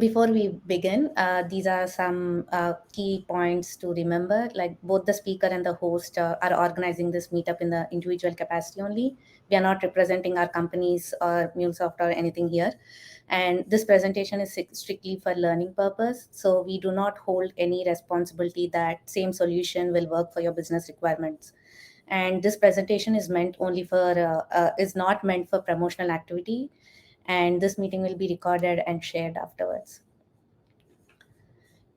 Before we begin, these are some key points to remember. Like both the speaker and the host are organizing this meetup in the individual capacity only. We are not representing our companies or MuleSoft or anything here. And this presentation is strictly for learning purpose. So we do not hold any responsibility that same solution will work for your business requirements. And this presentation is meant only for is not meant for promotional activity, and this meeting will be recorded and shared afterwards.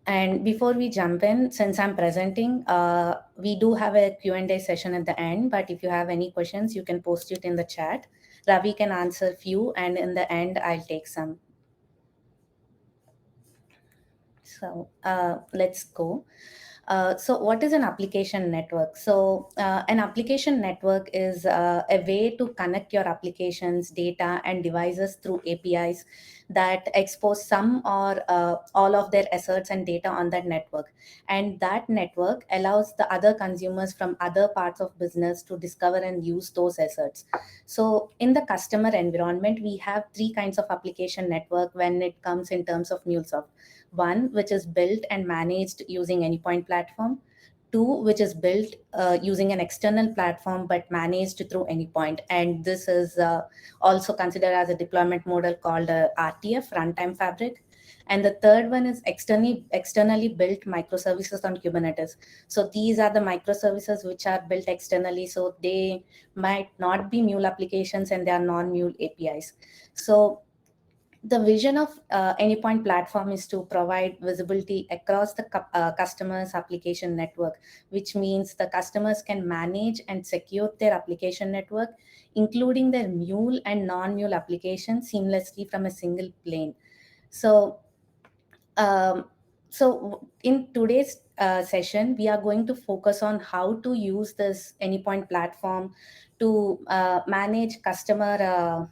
And before we jump in, since I'm presenting, we do have a Q&A session at the end, but if you have any questions, you can post it in the chat. Ravi can answer few, and in the end, I'll take some. So let's go. So what is an application network? So an application network is a way to connect your applications, data, and devices through APIs that expose some or all of their assets and data on that network. And that network allows the other consumers from other parts of business to discover and use those assets. So in the customer environment, we have three kinds of application network when it comes in terms of MuleSoft. One, which is built and managed using Anypoint platform. Two, which is built using an external platform but managed through Anypoint. And this is also considered as a deployment model called RTF, Runtime Fabric. And the third one is externally built microservices on Kubernetes. So these are the microservices which are built externally. So they might not be Mule applications and they are non-Mule APIs. So the vision of Anypoint platform is to provide visibility across the customer's application network, which means the customers can manage and secure their application network, including their Mule and non-Mule applications seamlessly from a single plane. So, um, so in today's session, we are going to focus on how to use this Anypoint platform to manage customer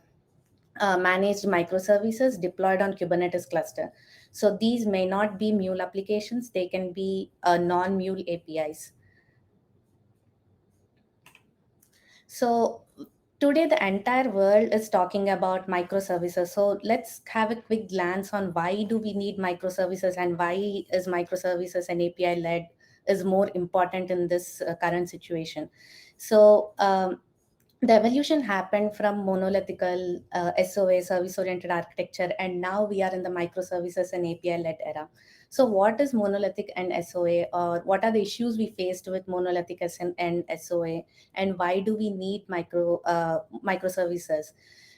managed microservices deployed on Kubernetes cluster. So these may not be Mule applications, they can be non-Mule APIs. So today the entire world is talking about microservices. So let's have a quick glance on why do we need microservices and why is microservices and API led is more important in this current situation. So the evolution happened from monolithical SOA, service-oriented architecture, and now we are in the microservices and API-led era. So what is monolithic and SOA, or what are the issues we faced with monolithic and SOA, and why do we need microservices?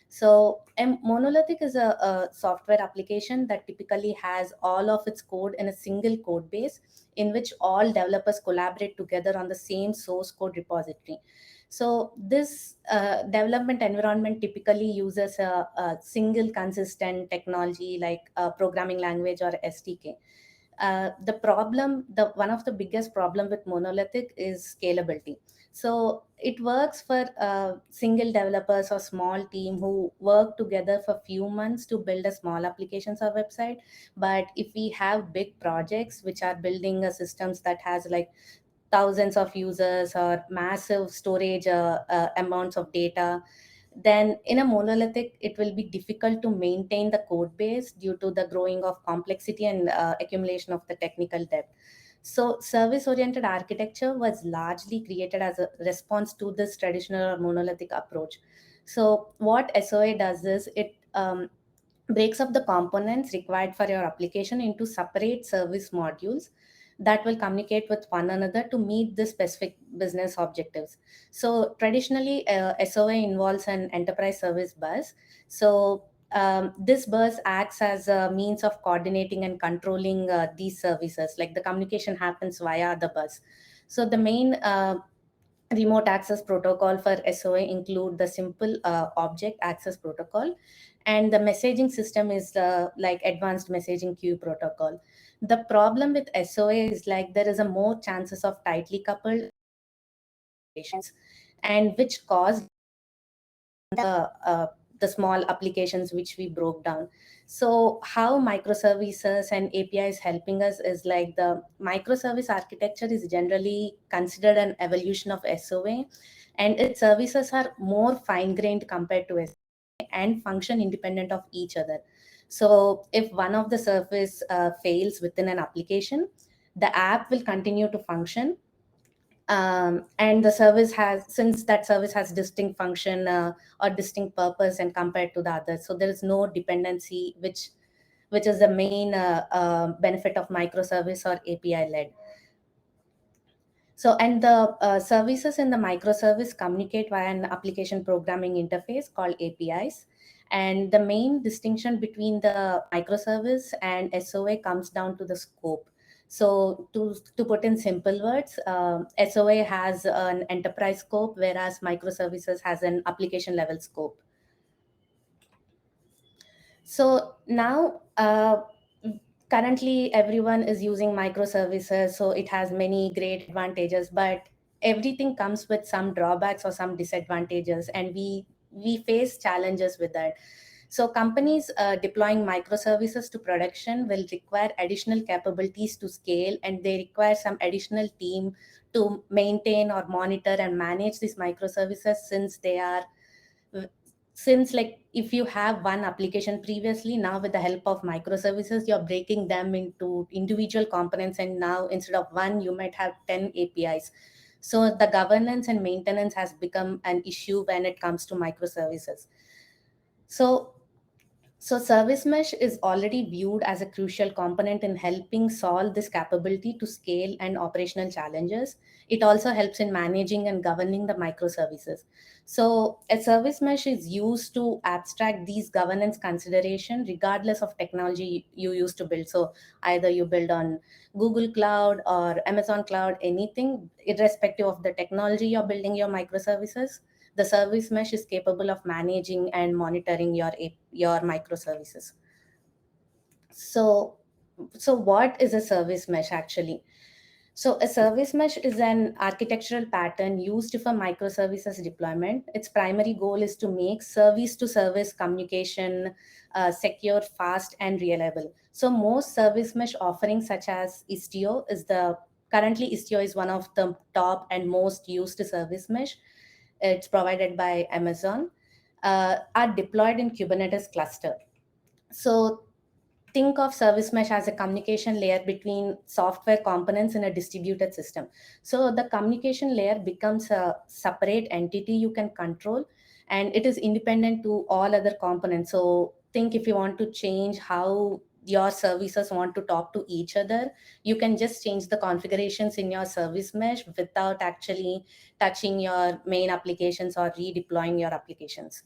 So monolithic is a software application that typically has all of its code in a single code base in which all developers collaborate together on the same source code repository. So this development environment typically uses a single consistent technology like a programming language or SDK. One of the biggest problem with monolithic is scalability. So it works for single developers or small team who work together for few months to build a small applications or website. But if we have big projects which are building a systems that has like thousands of users or massive storage amounts of data, then in a monolithic it will be difficult to maintain the code base due to the growing of complexity and accumulation of the technical debt. So service oriented architecture was largely created as a response to this traditional or monolithic approach. So what SOA does is it breaks up the components required for your application into separate service modules that will communicate with one another to meet the specific business objectives. So traditionally, SOA involves an enterprise service bus. So this bus acts as a means of coordinating and controlling these services. Like the communication happens via the bus. So the main remote access protocol for SOA include the simple object access protocol, and the messaging system is like advanced messaging queue protocol. The problem with SOA is like there is a more chances of tightly coupled applications, and which cause the small applications which we broke down. So how microservices and APIs helping us is like the microservice architecture is generally considered an evolution of SOA, and its services are more fine grained compared to SOA and function independent of each other. So if one of the service fails within an application, the app will continue to function, and the service has, since that service has distinct function or distinct purpose and compared to the others, so there is no dependency, which is the main benefit of microservice or API led. So, and the services in the microservice communicate via an application programming interface called APIs. And the main distinction between the microservice and SOA comes down to the scope. So, to put in simple words, SOA has an enterprise scope, whereas microservices has an application level scope. So now, currently everyone is using microservices, so it has many great advantages, but everything comes with some drawbacks or some disadvantages, and we face challenges with that. So companies deploying microservices to production will require additional capabilities to scale, and they require some additional team to maintain or monitor and manage these microservices, since like if you have one application previously, now with the help of microservices you're breaking them into individual components, and now instead of one you might have 10 APIs. So the governance and maintenance has become an issue when it comes to microservices. So so service mesh is already viewed as a crucial component in helping solve this capability to scale and operational challenges. It also helps in managing and governing the microservices. So a service mesh is used to abstract these governance consideration regardless of technology you use to build. So either you build on Google Cloud or Amazon Cloud, anything, irrespective of the technology you're building your microservices, the service mesh is capable of managing and monitoring your microservices. So so what is a service mesh actually? So a service mesh is an architectural pattern used for microservices deployment. Its primary goal is to make service to service communication secure, fast, and reliable. So most service mesh offerings, such as Istio, currently Istio is one of the top and most used service mesh. It's provided by Amazon. Are deployed in Kubernetes cluster. So think of service mesh as a communication layer between software components in a distributed system. So the communication layer becomes a separate entity you can control, and it is independent to all other components. So think if you want to change how your services want to talk to each other, you can just change the configurations in your service mesh without actually touching your main applications or redeploying your applications.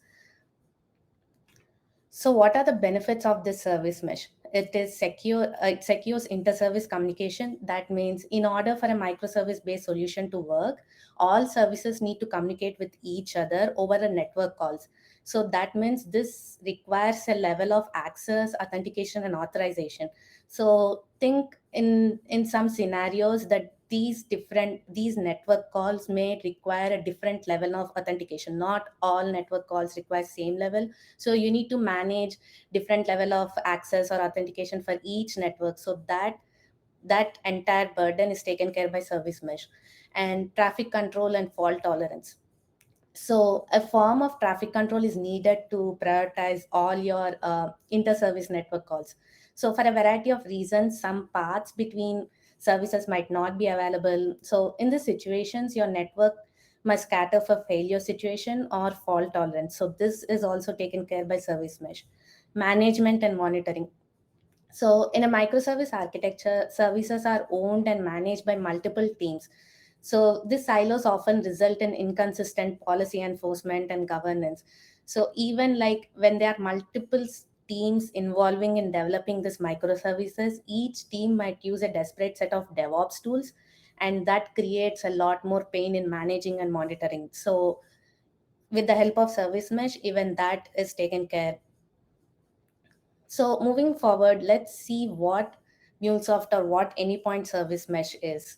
So, what are the benefits of this service mesh? It is secure. It secures inter-service communication. That means, in order for a microservice-based solution to work, all services need to communicate with each other over a network calls. So that means this requires a level of access, authentication, and authorization. So think in some scenarios that these network calls may require a different level of authentication. Not all network calls require same level, so you need to manage different level of access or authentication for each network, so that entire burden is taken care by service mesh. And traffic control and fault tolerance. So a form of traffic control is needed to prioritize all your inter-service network calls. So for a variety of reasons, some paths between services might not be available. So in these situations, your network must scatter for failure situation or fault tolerance. So this is also taken care by service mesh. Management and monitoring. So, in a microservice architecture, services are owned and managed by multiple teams. So, these silos often result in inconsistent policy enforcement and governance. So, even like when there are multiple teams involving in developing this microservices, each team might use a disparate set of DevOps tools, and that creates a lot more pain in managing and monitoring. So, with the help of service mesh, even that is taken care. So moving forward, let's see what MuleSoft or what Anypoint Service Mesh is.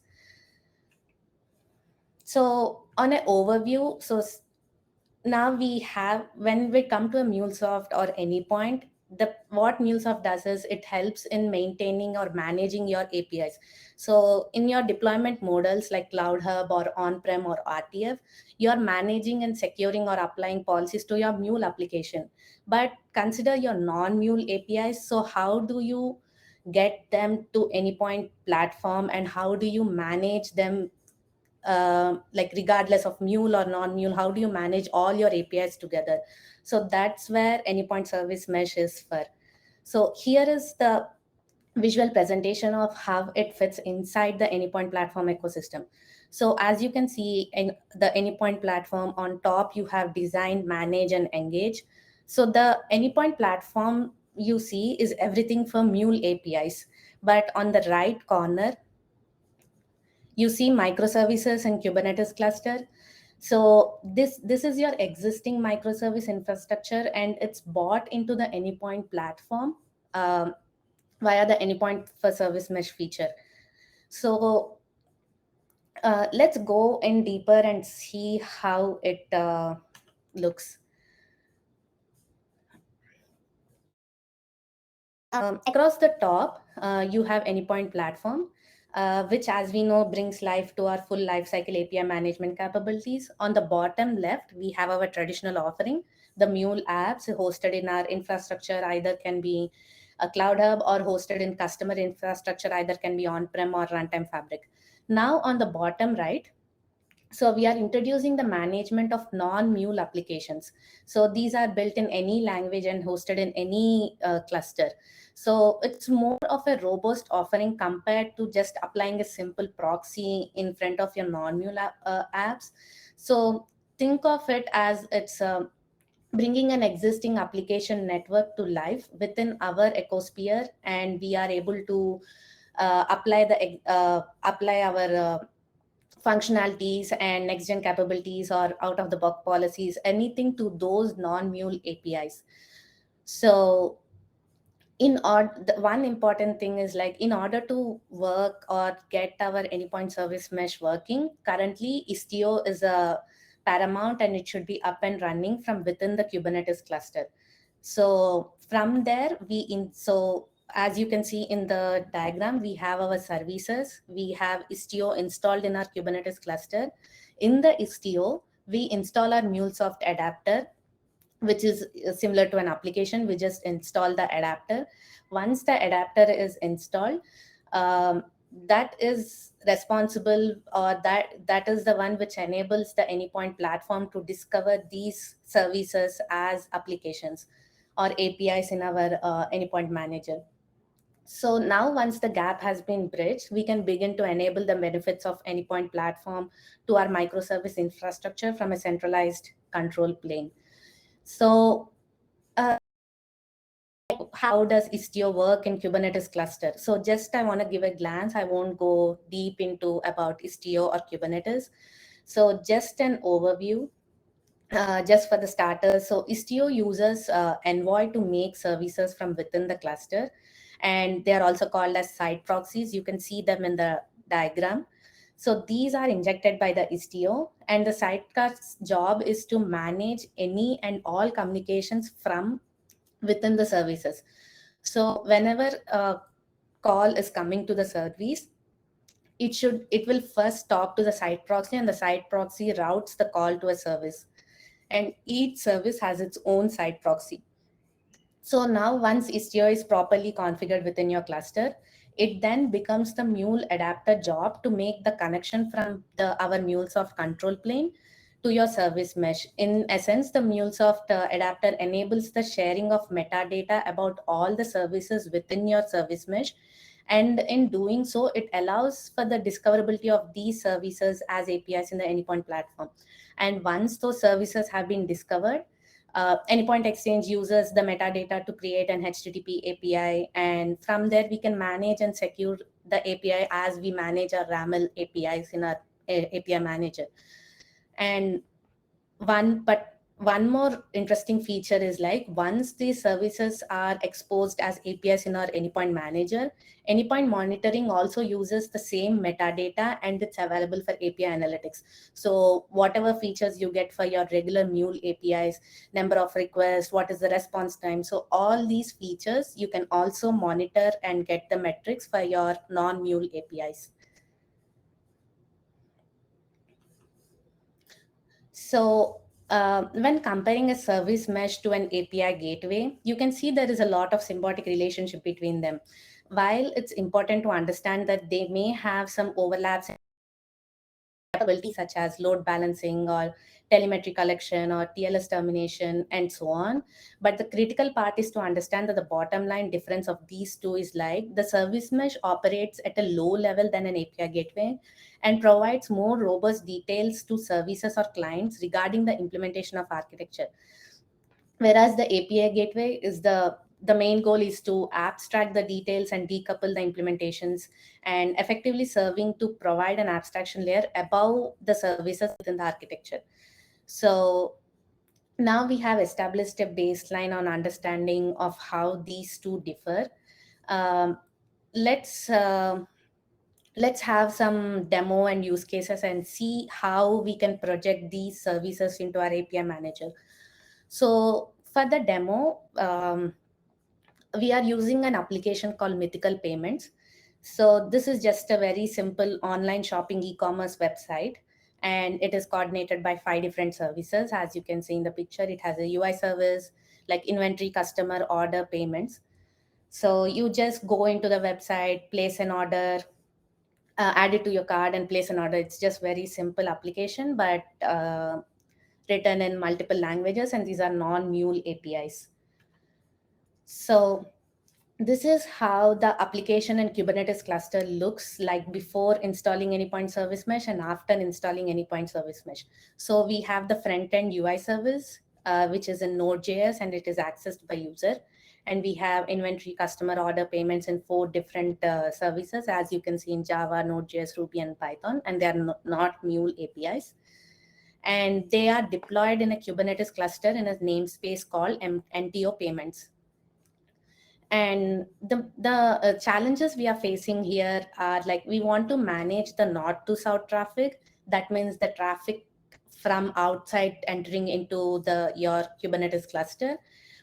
So on an overview, now we have, when we come to a MuleSoft or Anypoint, what MuleSoft does is it helps in maintaining or managing your APIs. So in your deployment models like Cloud Hub or on-prem or RTF, you're managing and securing or applying policies to your Mule application. But consider your non-Mule APIs. So how do you get them to Anypoint platform, and how do you manage them, like regardless of Mule or non-Mule? How do you manage all your APIs together? So that's where Anypoint Service Mesh is for. So here is the visual presentation of how it fits inside the Anypoint platform ecosystem. So as you can see in the Anypoint platform, on top you have design, manage, and engage. So the Anypoint platform you see is everything for Mule APIs, but on the right corner you see microservices and Kubernetes cluster. So this is your existing microservice infrastructure, and it's bought into the Anypoint platform via the Anypoint for Service Mesh feature. So let's go in deeper and see how it looks. Across the top, you have Anypoint platform, which, as we know, brings life to our full lifecycle API management capabilities. On the bottom left, we have our traditional offering, the Mule apps hosted in our infrastructure, either can be a Cloud Hub or hosted in customer infrastructure, either can be on-prem or Runtime Fabric. Now, on the bottom right, so we are introducing the management of non-Mule applications. So these are built in any language and hosted in any cluster. So it's more of a robust offering compared to just applying a simple proxy in front of your non-Mule apps. So think of it as it's bringing an existing application network to life within our ecosphere, and we are able to apply our functionalities and next gen capabilities or out of the box policies, anything to those non-Mule APIs. So the one important thing is, like, in order to work or get our Anypoint Service Mesh working, currently Istio is a paramount, and it should be up and running from within the Kubernetes cluster. So from there, so as you can see in the diagram, we have our services. We have Istio installed in our Kubernetes cluster. In the Istio, we install our MuleSoft adapter, which is similar to an application. We just install the adapter. Once the adapter is installed, that is responsible, or that is the one which enables the Anypoint platform to discover these services as applications or APIs in our Anypoint manager. So now, once the gap has been bridged, we can begin to enable the benefits of Anypoint platform to our microservice infrastructure from a centralized control plane. So how does Istio work in Kubernetes cluster? So just I want to give a glance. I won't go deep into about Istio or Kubernetes. So just an overview, just for the starters. So Istio uses Envoy to make services from within the cluster, and they are also called as side proxies. You can see them in the diagram. So these are injected by the Istio, and the sidecar's job is to manage any and all communications from within the services. So whenever a call is coming to the service, it will first talk to the site proxy, and the site proxy routes the call to a service, and each service has its own site proxy. So now, once Istio is properly configured within your cluster, it then becomes the Mule adapter job to make the connection from our MuleSoft control plane to your service mesh. In essence, the MuleSoft adapter enables the sharing of metadata about all the services within your service mesh. And in doing so, it allows for the discoverability of these services as APIs in the Anypoint platform. And once those services have been discovered, Anypoint Exchange uses the metadata to create an HTTP API, and from there we can manage and secure the API as we manage our RAML APIs in our API manager. And one more interesting feature is like once these services are exposed as APIs in our Anypoint Manager, Anypoint monitoring also uses the same metadata and it's available for API analytics. So whatever features you get for your regular Mule APIs, number of requests, what is the response time. So all these features you can also monitor and get the metrics for your non-Mule APIs. So when comparing a service mesh to an API gateway, you can see there is a lot of symbiotic relationship between them. While it's important to understand that they may have some overlaps capabilities such as load balancing or telemetry collection or TLS termination and so on. But the critical part is to understand that the bottom line difference of these two is like the service mesh operates at a low level than an API gateway and provides more robust details to services or clients regarding the implementation of architecture. Whereas the API gateway is the main goal is to abstract the details and decouple the implementations and effectively serving to provide an abstraction layer above the services within the architecture. So now we have established a baseline on understanding of how these two differ. Um, let's let's have some demo and use cases and see how we can project these services into our API manager. So for the demo, we are using an application called Mythical Payments. So this is just a very simple online shopping e-commerce website, and it is coordinated by 5 different services. As you can see in the picture, it has a UI service like inventory, customer, order, payments. So you just go into the website, place an order, add it to your card, and place an order. It's just very simple application, but written in multiple languages, and these are non-Mule APIs. So this is how the application and Kubernetes cluster looks like before installing Anypoint Service Mesh and after installing Anypoint Service Mesh. So we have the front-end UI service, which is in Node.js, and it is accessed by user. And we have inventory, customer, order, payments in 4 different services, as you can see in Java, Node.js, Ruby, and Python, and they are not Mule APIs. And they are deployed in a Kubernetes cluster in a namespace called NTO Payments. And the challenges we are facing here are like we want to manage the north to south traffic. That means the traffic from outside entering into the your Kubernetes cluster,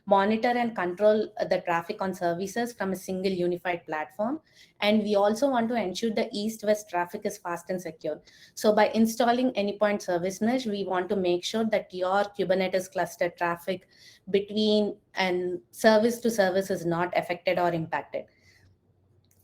monitor and control the traffic on services from a single unified platform. And we also want to ensure the east west traffic is fast and secure. So by installing Anypoint Service Mesh, we want to make sure that your Kubernetes cluster traffic between and service to service is not affected or impacted.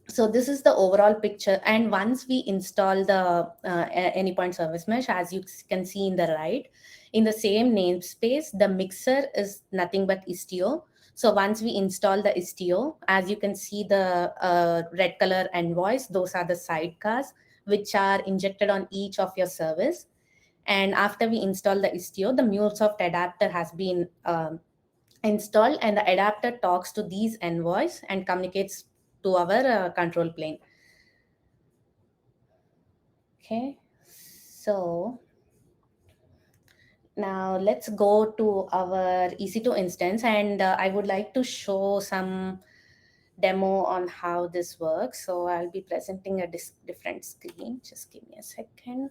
So this is the overall picture. And once we install the Anypoint Service Mesh, as you can see in the right, in the same namespace, the mixer is nothing but Istio. So once we install the Istio, as you can see the red color envoys, those are the sidecars which are injected on each of your service. And after we install the Istio, the MuleSoft adapter has been installed, and the adapter talks to these envoys and communicates to our control plane. Okay, so now let's go to our EC2 instance, and I would like to show some demo on how this works. So I'll be presenting a different screen. Just give me a second.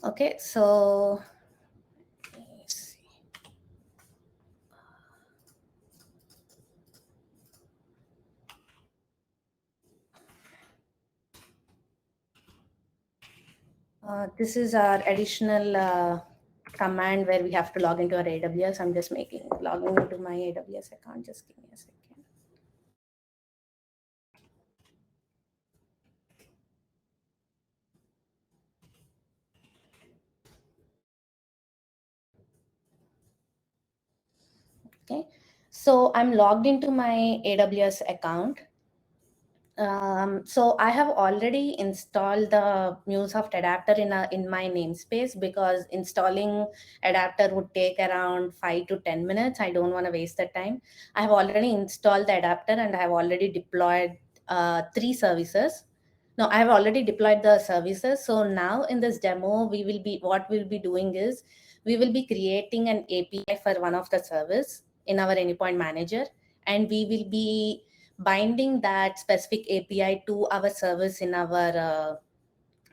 Okay, so let's see. This is our additional command where we have to log into our AWS. I'm just logging into my AWS account. Just give me a second. Okay, so I'm logged into my AWS account. So I have already installed the MuleSoft adapter in my namespace, because installing adapter would take around 5 to 10 minutes. I don't want to waste the time. I have already installed the adapter and I have already deployed 3 services. No, I have already deployed the services. So now in this demo, what we'll be doing is we will be creating an API for one of the service in our Anypoint Manager, and we will be binding that specific API to our service in our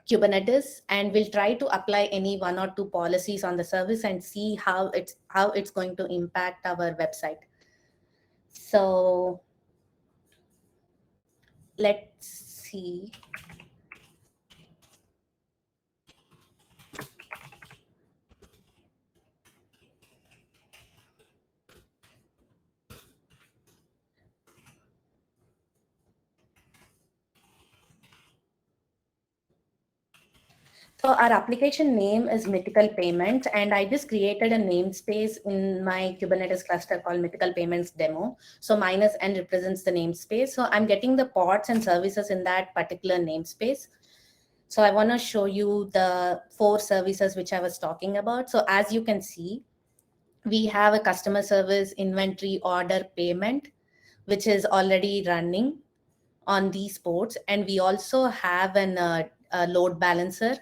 Kubernetes, and we'll try to apply any 1 or 2 policies on the service and see how it's going to impact our website. So let's see. So our application name is Mythical Payments, and I just created a namespace in my Kubernetes cluster called Mythical Payments Demo. So minus n represents the namespace. So I'm getting the pods and services in that particular namespace. So I want to show you the 4 services which I was talking about. So as you can see, we have a customer service, inventory, order, payment, which is already running on these ports. And we also have a load balancer.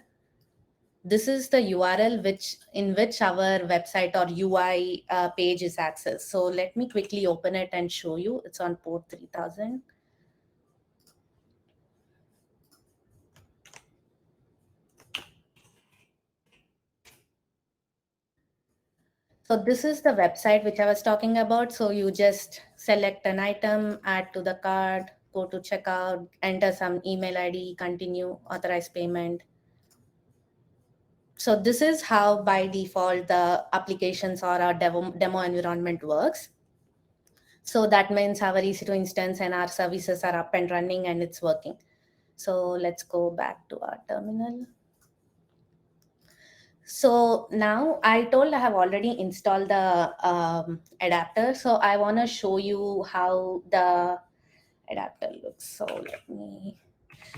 This is the URL in which our website or UI page is accessed. So let me quickly open it and show you. It's on port 3000. So this is the website which I was talking about. So you just select an item, add to the cart, go to checkout, enter some email ID, continue, authorize payment. So this is how by default the applications or our demo environment works. So that means our EC2 instance and our services are up and running and it's working. So let's go back to our terminal. So now I told I have already installed the adapter. So I want to show you how the adapter looks.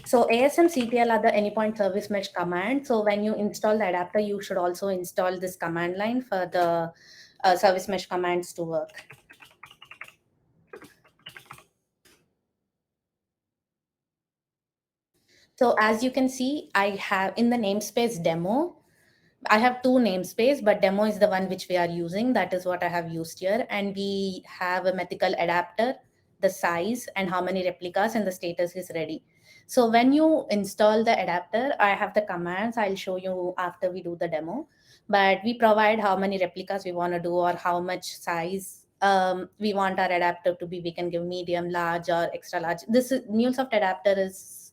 So ASMCTL are the Anypoint Service Mesh command. So when you install the adapter, you should also install this command line for the service mesh commands to work. So as you can see, I have in the namespace demo, I have 2 namespace, but demo is the one which we are using. That is what I have used here. And we have a mythical adapter, the size and how many replicas, and the status is ready. So when you install the adapter, I have the commands. I'll show you after we do the demo. But we provide how many replicas we want to do or how much size we want our adapter to be. We can give medium, large, or extra large. This is MuleSoft adapter is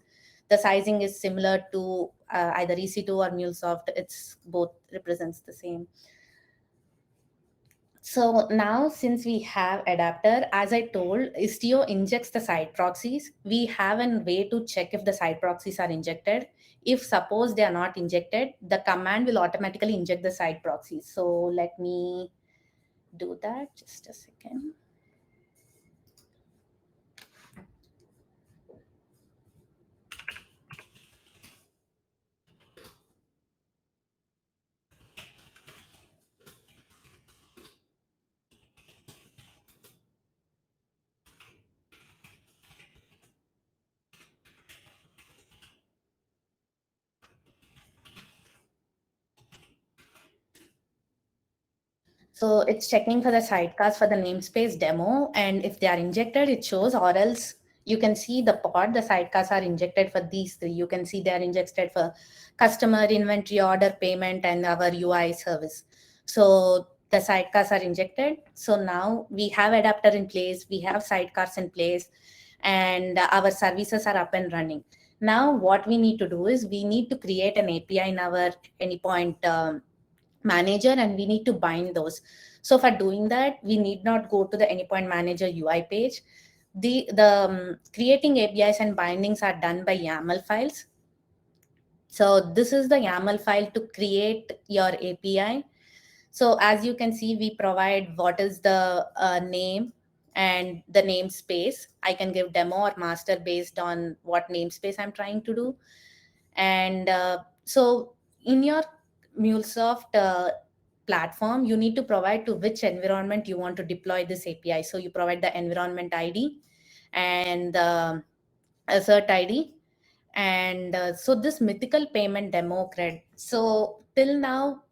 the sizing is similar to either EC2 or MuleSoft. It's both represents the same. So now since we have adapter, as I told, Istio injects the side proxies. We have a way to check if the side proxies are injected. If suppose they are not injected, the command will automatically inject the side proxies. So let me do that. Just a second. So it's checking for the sidecars for the namespace demo. And if they are injected, it shows, or else you can see the pod, the sidecars are injected for these 3. You can see they are injected for customer, inventory, order, payment, and our UI service. So the sidecars are injected. So now we have adapter in place, we have sidecars in place, and our services are up and running. Now what we need to do is we need to create an API in our Anypoint manager, and we need to bind those. So for doing that, we need not go to the Anypoint Manager UI page. The creating APIs and bindings are done by YAML files. So this is the YAML file to create your API. So as you can see, we provide what is the name, and the namespace. I can give demo or master based on what namespace I'm trying to do. And so in your MuleSoft platform, you need to provide to which environment you want to deploy this API. So you provide the environment ID and the assert ID. And so this mythical payment demo cred. So till now,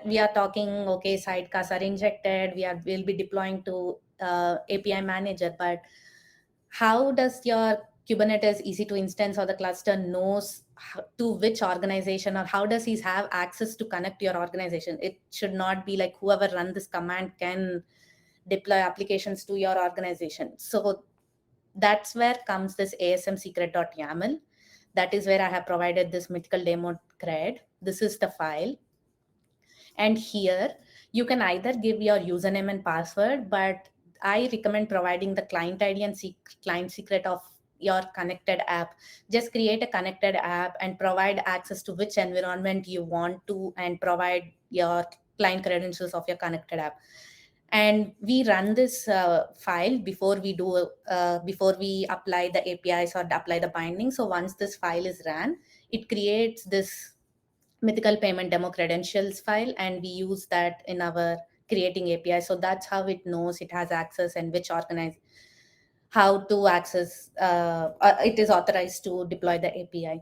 we are talking, okay, sidecars are injected. We'll be deploying to API manager, but how does your Kubernetes EC2 instance or the cluster knows to which organization, or how does he have access to connect to your organization? It should not be like whoever run this command can deploy applications to your organization. So that's where comes this ASM secret.yaml. That is where I have provided this mythical demo cred. This is the file. And here you can either give your username and password, but I recommend providing the client ID and client secret of your connected app. Just create a connected app and provide access to which environment you want to, and provide your client credentials of your connected app. And we run this file before we apply the APIs or apply the binding. So once this file is ran, it creates this mythical payment demo credentials file, and we use that in our creating API. So that's how it knows it has access and which organize how to access it is authorized to deploy the API.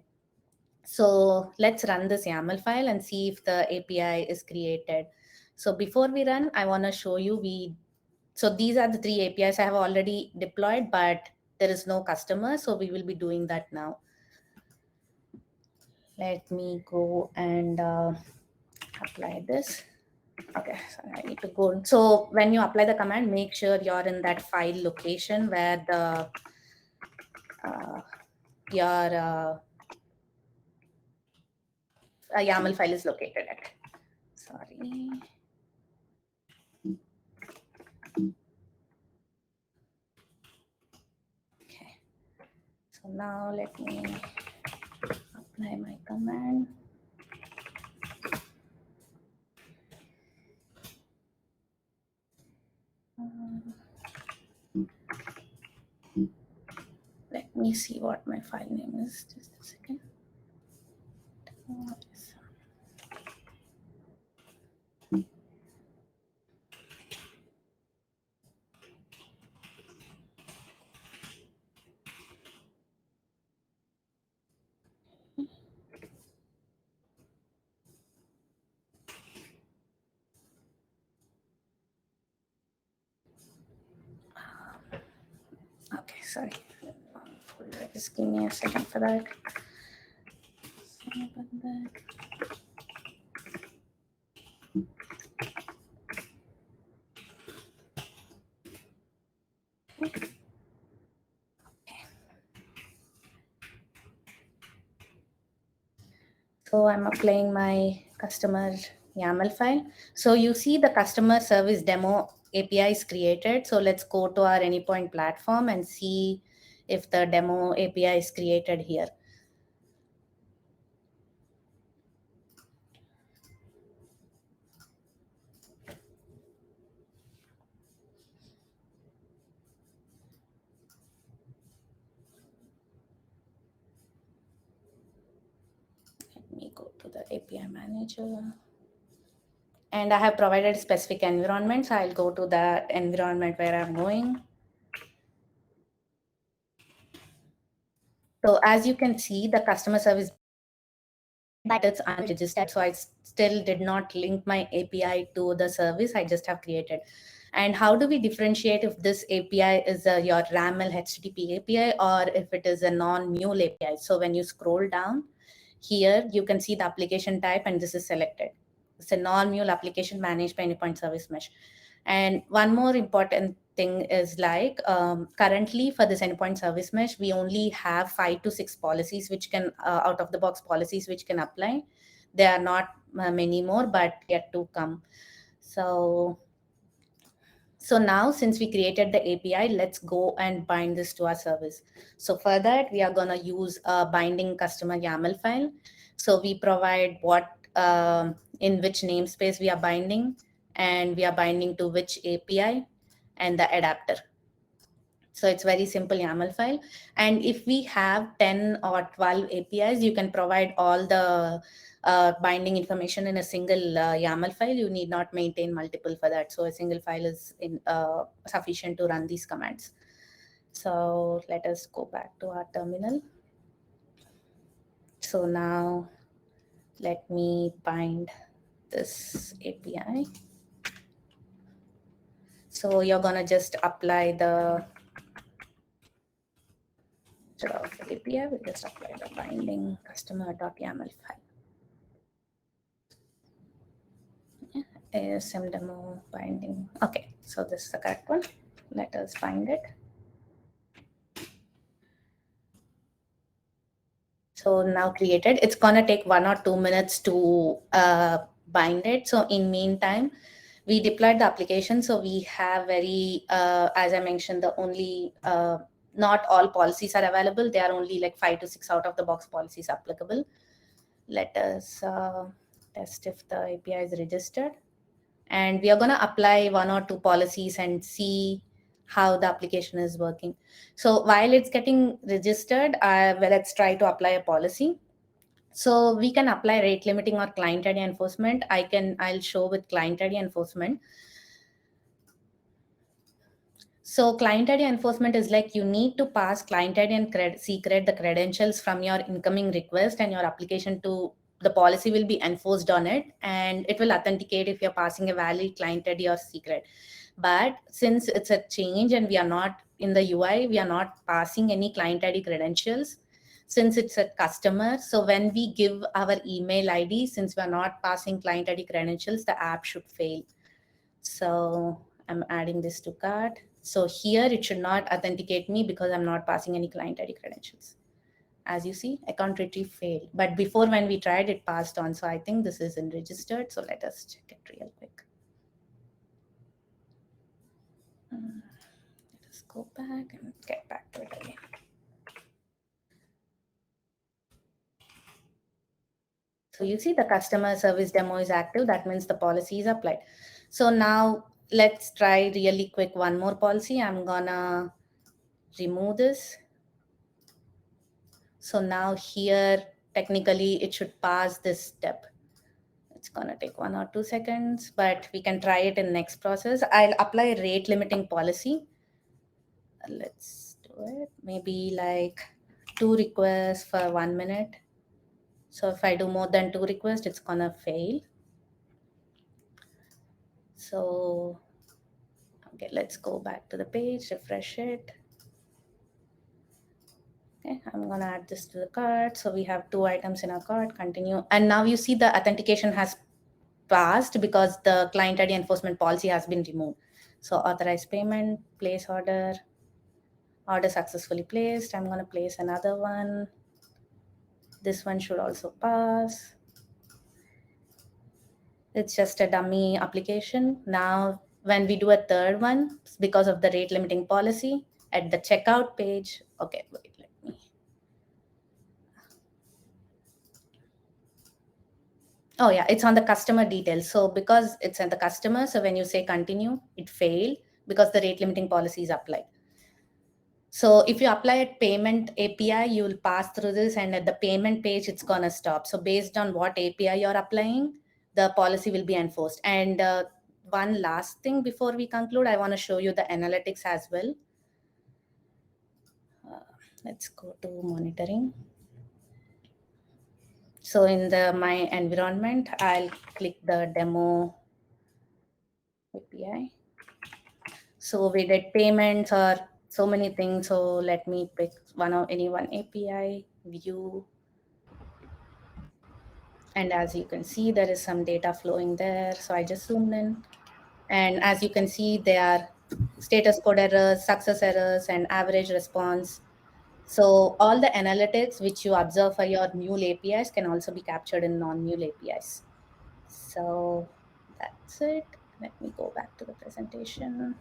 So let's run this YAML file and see if the API is created. So before we run, I want to show you so these are the 3 APIs I have already deployed, but there is no customer. So we will be doing that now. Let me go and apply this. Okay, so I need to go. So when you apply the command, make sure you're in that file location where the your YAML file is located at. Sorry. Okay. So now let me apply my command. Let me see what my file name is. Just a second. Okay, sorry. Just give me a second for that. Sorry about that. So I'm applying my customer YAML file. So you see the customer service demo API is created. So let's go to our Anypoint platform and see if the demo API is created here. Let me go to the API manager. And I have provided a specific environment. So I'll go to that environment where I'm going. So as you can see, the customer service, but it's unregistered. So I still did not link my API to the service I just have created. And how do we differentiate if this API is your RAML HTTP API or if it is a non-Mule API? So when you scroll down here, you can see the application type, and this is selected. It's a non-Mule application managed by Anypoint Service Mesh. And one more important thing is like currently for this Anypoint Service Mesh, we only have 5 to 6 policies which can out of the box policies which can apply. There are not many more, but yet to come. So now since we created the API, let's go and bind this to our service. So for that, we are going to use a binding customer YAML file. So we provide what in which namespace we are binding, and we are binding to which API and the adapter. So it's very simple YAML file. And if we have 10 or 12 APIs, you can provide all the binding information in a single YAML file. You need not maintain multiple for that. So a single file is sufficient to run these commands. So let us go back to our terminal. So now let me bind this API. So you're gonna just apply the API, we'll just apply the binding customer.yaml file. ASM demo binding. Okay, so this is the correct one. Let us bind it. So now created, it's gonna take 1 or 2 minutes to bind it. So in meantime, we deployed the application. So we have as I mentioned, the only, not all policies are available. There are only like 5 to 6 out of the box policies applicable. Let us test if the API is registered. And we are going to apply 1 or 2 policies and see how the application is working. So while it's getting registered, let's try to apply a policy. So we can apply rate limiting or client ID enforcement. I'll show with client ID enforcement. So client ID enforcement is like you need to pass client ID and secret the credentials from your incoming request, and your application to the policy will be enforced on it, and it will authenticate if you're passing a valid client ID or secret. But since it's a change and we are not in the UI, we are not passing any client ID credentials since it's a customer. So when we give our email ID, since we're not passing client ID credentials, the app should fail. So I'm adding this to cart. So here it should not authenticate me because I'm not passing any client ID credentials. As you see, account retrieve failed. But before when we tried, it passed on. So I think this isn't registered. So let us check it real quick. Let us go back and get back to it again. So you see the customer service demo is active. That means the policy is applied. So now let's try really quick one more policy. I'm gonna remove this. So now here, technically it should pass this step. It's gonna take 1 or 2 seconds, but we can try it in next process. I'll apply a rate limiting policy. Let's do it. Maybe like 2 requests for 1 minute. So if I do more than 2 requests, it's gonna fail. So, okay, let's go back to the page, refresh it. Okay, I'm gonna add this to the cart. So we have 2 items in our cart, continue. And now you see the authentication has passed because the client ID enforcement policy has been removed. So authorize payment, place order successfully placed. I'm gonna place another one. This one should also pass. It's just a dummy application. Now, when we do a third one, because of the rate limiting policy, at the checkout page, okay, wait, let me. Oh yeah, it's on the customer details. So because it's on the customer, so when you say continue, it failed because the rate limiting policy is applied. So if you apply a payment API, you will pass through this, and at the payment page, it's gonna stop. So based on what API you're applying, the policy will be enforced. And one last thing before we conclude, I want to show you the analytics as well. Let's go to monitoring. So in my environment, I'll click the demo API. So we did payments or so many things. So let me pick any one API, view. And as you can see, there is some data flowing there. So I just zoomed in. And as you can see, there are status code errors, success errors, and average response. So all the analytics which you observe for your Mule APIs can also be captured in non-Mule APIs. So that's it. Let me go back to the presentation.